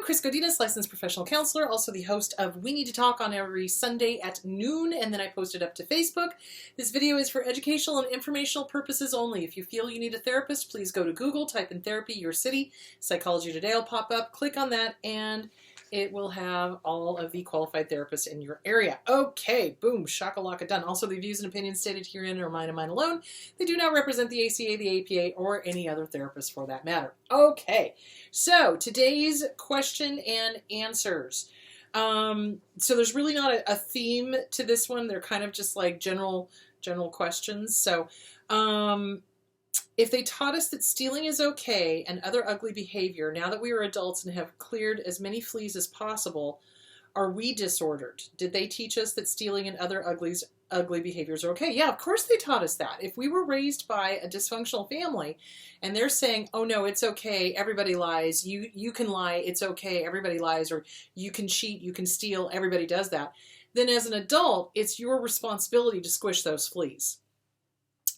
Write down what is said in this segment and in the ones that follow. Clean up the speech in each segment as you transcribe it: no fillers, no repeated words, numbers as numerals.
Chris Godinez, licensed professional counselor, also the host of We Need to Talk on every Sunday at noon, and then I post it up to Facebook. This video is for educational and informational purposes only. If you feel you need a therapist, please go to Google, type in therapy, your city, Psychology Today will pop up, click on that, and it will have all of the qualified therapists in your area. Okay, boom, shakalaka done. Also, the views and opinions stated herein are mine and mine alone. They do not represent the ACA, the APA, or any other therapist for that matter. Okay, so today's question and answers. So there's really not a theme to this one. They're kind of just like general questions. So, if they taught us that stealing is okay and other ugly behavior, now that we are adults and have cleared as many fleas as possible, are we disordered? Did they teach us that stealing and other ugly behaviors are okay? Yeah, of course they taught us that. If we were raised by a dysfunctional family and they're saying, oh no, it's okay, everybody lies, you can lie, it's okay, everybody lies, or you can cheat, you can steal, everybody does that, then as an adult, it's your responsibility to squish those fleas.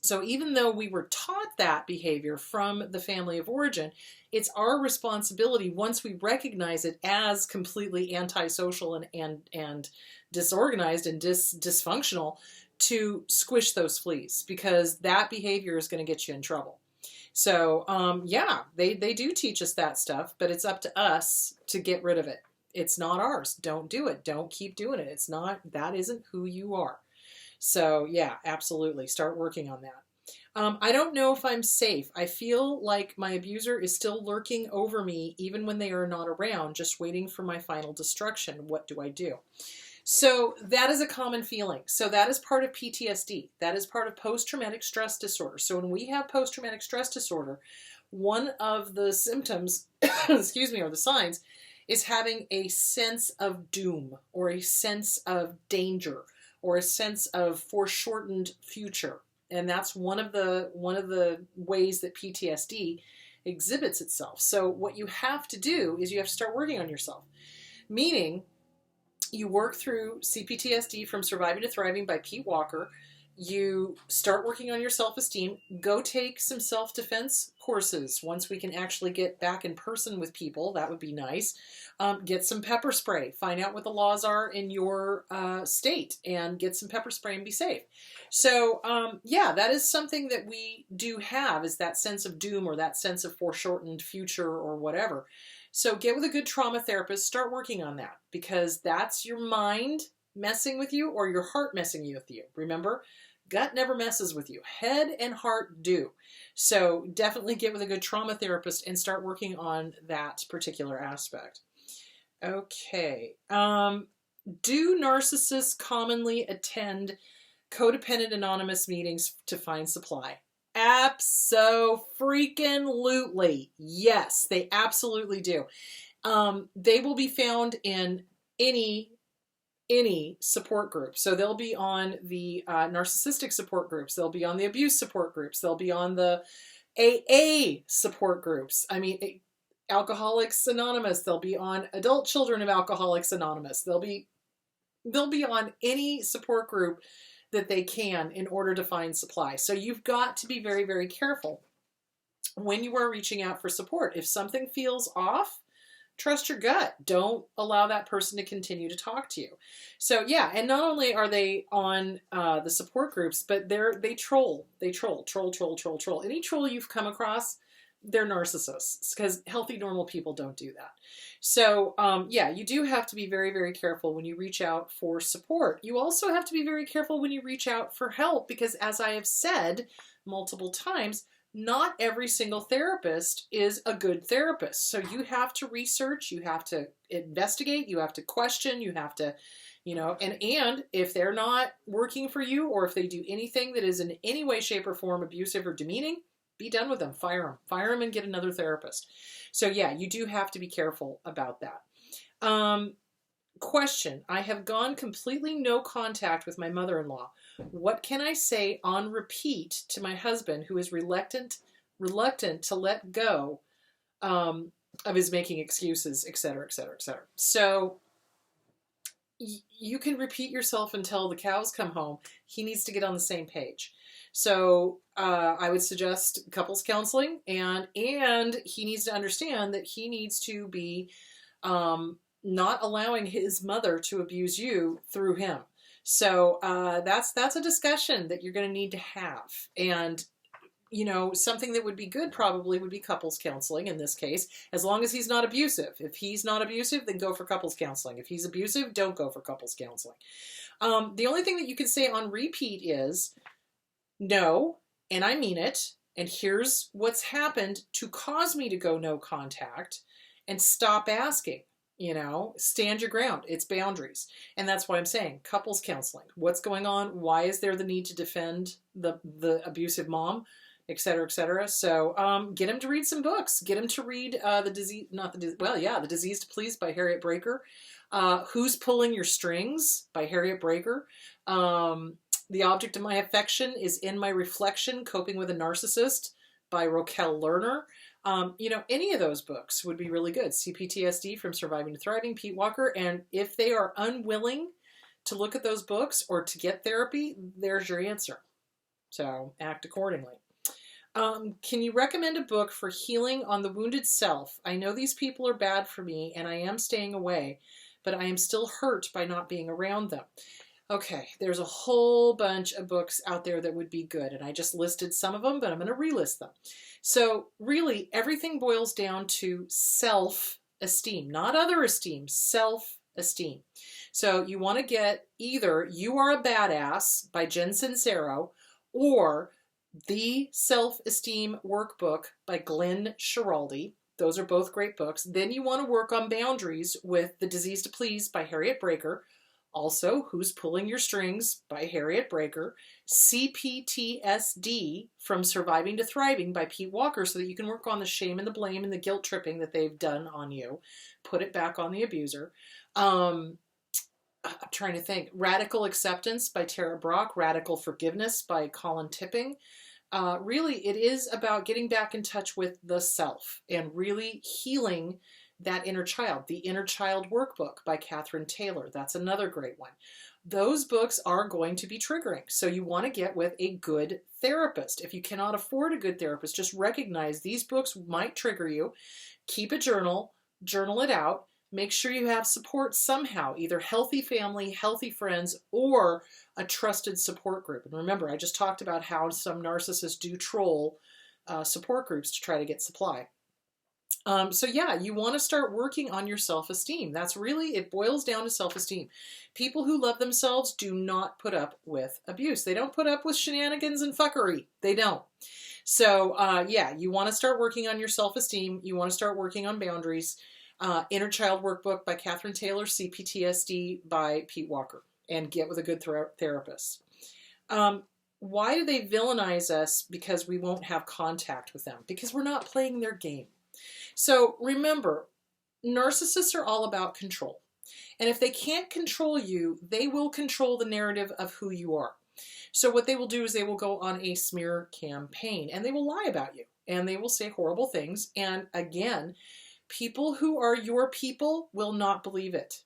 So even though we were taught that behavior from the family of origin, it's our responsibility once we recognize it as completely antisocial and disorganized and dysfunctional to squish those fleas, because that behavior is going to get you in trouble. So yeah, they do teach us that stuff, but it's up to us to get rid of it. It's not ours. Don't do it. Don't keep doing it. It's not, that isn't who you are. So yeah, absolutely. Start working on that. I don't know if I'm safe. I feel like my abuser is still lurking over me even when they are not around, just waiting for my final destruction. What do I do? So that is a common feeling. So that is part of PTSD. That is part of post-traumatic stress disorder. So when we have post-traumatic stress disorder, one of the symptoms, excuse me, or the signs, is having a sense of doom or a sense of danger, or a sense of foreshortened future. And that's one of the ways that PTSD exhibits itself. So what you have to do is you have to start working on yourself. Meaning, you work through CPTSD from Surviving to Thriving by Pete Walker. You start working on your self-esteem. Go take some self-defense courses once we can actually get back in person with people. That would be nice. Get some pepper spray. Find out what the laws are in your state and get some pepper spray and be safe. So yeah, that is something that we do have, is that sense of doom or that sense of foreshortened future or whatever. So get with a good trauma therapist. Start working on that, because that's your mind messing with you or your heart messing with you. Remember, gut never messes with you. Head and heart do. So definitely get with a good trauma therapist and start working on that particular aspect. Okay. Do narcissists commonly attend codependent anonymous meetings to find supply? Abso-freaking-lutely. Yes, they absolutely do. They will be found in any support group. So they'll be on the narcissistic support groups. They'll be on the abuse support groups. They'll be on the AA support groups. I mean, Alcoholics Anonymous. They'll be on Adult Children of Alcoholics Anonymous. They'll be on any support group that they can in order to find supply. So you've got to be very, very careful when you are reaching out for support. If something feels off, trust your gut. Don't allow that person to continue to talk to you. So yeah, and not only are they on the support groups, but they troll. They troll. Any troll you've come across, they're narcissists, because healthy, normal people don't do that. So yeah, you do have to be very, very careful when you reach out for support. You also have to be very careful when you reach out for help, because as I have said multiple times, not every single therapist is a good therapist. So you have to research, you have to investigate, you have to question, you have to, and if they're not working for you, or if they do anything that is in any way, shape, or form abusive or demeaning, be done with them. Fire them and get another therapist. So yeah, you do have to be careful about that. Question. I have gone completely no contact with my mother-in-law. What can I say on repeat to my husband, who is reluctant to let go of his making excuses, etc., etc., etc. So you can repeat yourself until the cows come home. He needs to get on the same page. So I would suggest couples counseling, and he needs to understand that he needs to be not allowing his mother to abuse you through him. So that's a discussion that you're going to need to have. And something that would be good probably would be couples counseling in this case, as long as he's not abusive. If he's not abusive, then go for couples counseling. If he's abusive, don't go for couples counseling. The only thing that you can say on repeat is, no, and I mean it, and here's what's happened to cause me to go no contact, and stop asking. Stand your ground. It's boundaries. And that's why I'm saying couples counseling. What's going on? Why is there the need to defend the abusive mom? Et cetera, et cetera. So get him to read some books. Get him to read The Disease to Please by Harriet Breaker. Who's Pulling Your Strings by Harriet Breaker. The Object of My Affection is In My Reflection, Coping with a Narcissist by Raquel Lerner. Any of those books would be really good. PTSD from Surviving to Thriving, Pete Walker. And if they are unwilling to look at those books or to get therapy, there's your answer. So act accordingly. Can you recommend a book for healing on the wounded self? I know these people are bad for me and I am staying away, but I am still hurt by not being around them. Okay, there's a whole bunch of books out there that would be good, and I just listed some of them, but I'm going to relist them. So really, everything boils down to self-esteem, not other esteem, self-esteem. So you want to get either You Are a Badass by Jen Sincero or The Self-Esteem Workbook by Glenn Schiraldi. Those are both great books. Then you want to work on boundaries with The Disease to Please by Harriet Breaker. Also, Who's Pulling Your Strings by Harriet Breaker. CPTSD from Surviving to Thriving by Pete Walker, so that you can work on the shame and the blame and the guilt tripping that they've done on you. Put it back on the abuser. I'm trying to think. Radical Acceptance by Tara Brach. Radical Forgiveness by Colin Tipping. Really, it is about getting back in touch with the self and really healing that inner child. The Inner Child Workbook by Catherine Taylor. That's another great one. Those books are going to be triggering. So you want to get with a good therapist. If you cannot afford a good therapist, just recognize these books might trigger you. Keep a journal it out. Make sure you have support somehow, either healthy family, healthy friends, or a trusted support group. And remember, I just talked about how some narcissists do troll support groups to try to get supply. So yeah, you want to start working on your self-esteem. That's really, it boils down to self-esteem. People who love themselves do not put up with abuse. They don't put up with shenanigans and fuckery. They don't. So yeah, you want to start working on your self-esteem. You want to start working on boundaries. Inner Child Workbook by Catherine Taylor, CPTSD by Pete Walker, and get with a good therapist. Why do they villainize us? Because we won't have contact with them. Because we're not playing their game. So remember, narcissists are all about control. And if they can't control you, they will control the narrative of who you are. So what they will do is they will go on a smear campaign and they will lie about you and they will say horrible things. And again, people who are your people will not believe it.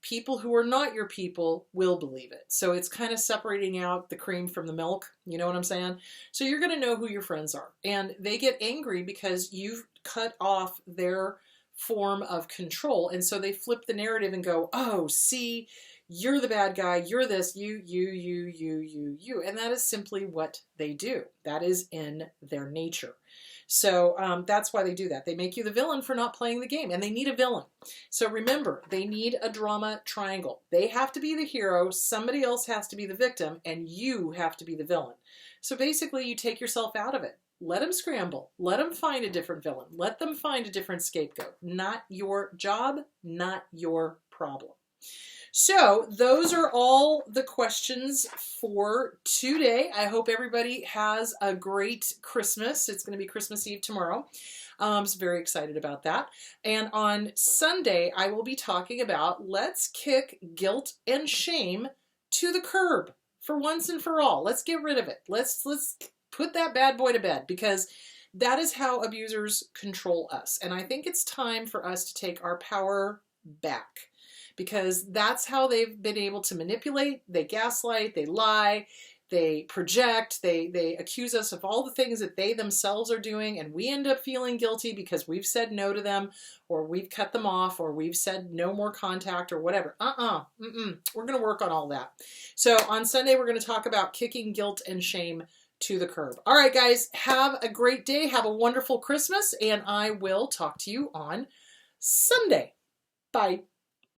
People who are not your people will believe it. So it's kind of separating out the cream from the milk. You know what I'm saying? So you're going to know who your friends are. And they get angry because you've cut off their form of control. And so they flip the narrative and go, oh, see, you're the bad guy. You're this, you. And that is simply what they do. That is in their nature. So that's why they do that. They make you the villain for not playing the game, and they need a villain. So remember, they need a drama triangle. They have to be the hero, somebody else has to be the victim, and you have to be the villain. So basically, you take yourself out of it. Let them scramble. Let them find a different villain. Let them find a different scapegoat. Not your job, not your problem. So those are all the questions for today. I hope everybody has a great Christmas. It's going to be Christmas Eve tomorrow. I'm very excited about that. And on Sunday, I will be talking about let's kick guilt and shame to the curb for once and for all. Let's get rid of it. Let's put that bad boy to bed, because that is how abusers control us. And I think it's time for us to take our power back, because that's how they've been able to manipulate, they gaslight, they lie, they project, they accuse us of all the things that they themselves are doing, and we end up feeling guilty because we've said no to them, or we've cut them off, or we've said no more contact, or whatever. We're going to work on all that. So on Sunday, we're going to talk about kicking guilt and shame to the curb. All right, guys, have a great day. Have a wonderful Christmas, and I will talk to you on Sunday. Bye.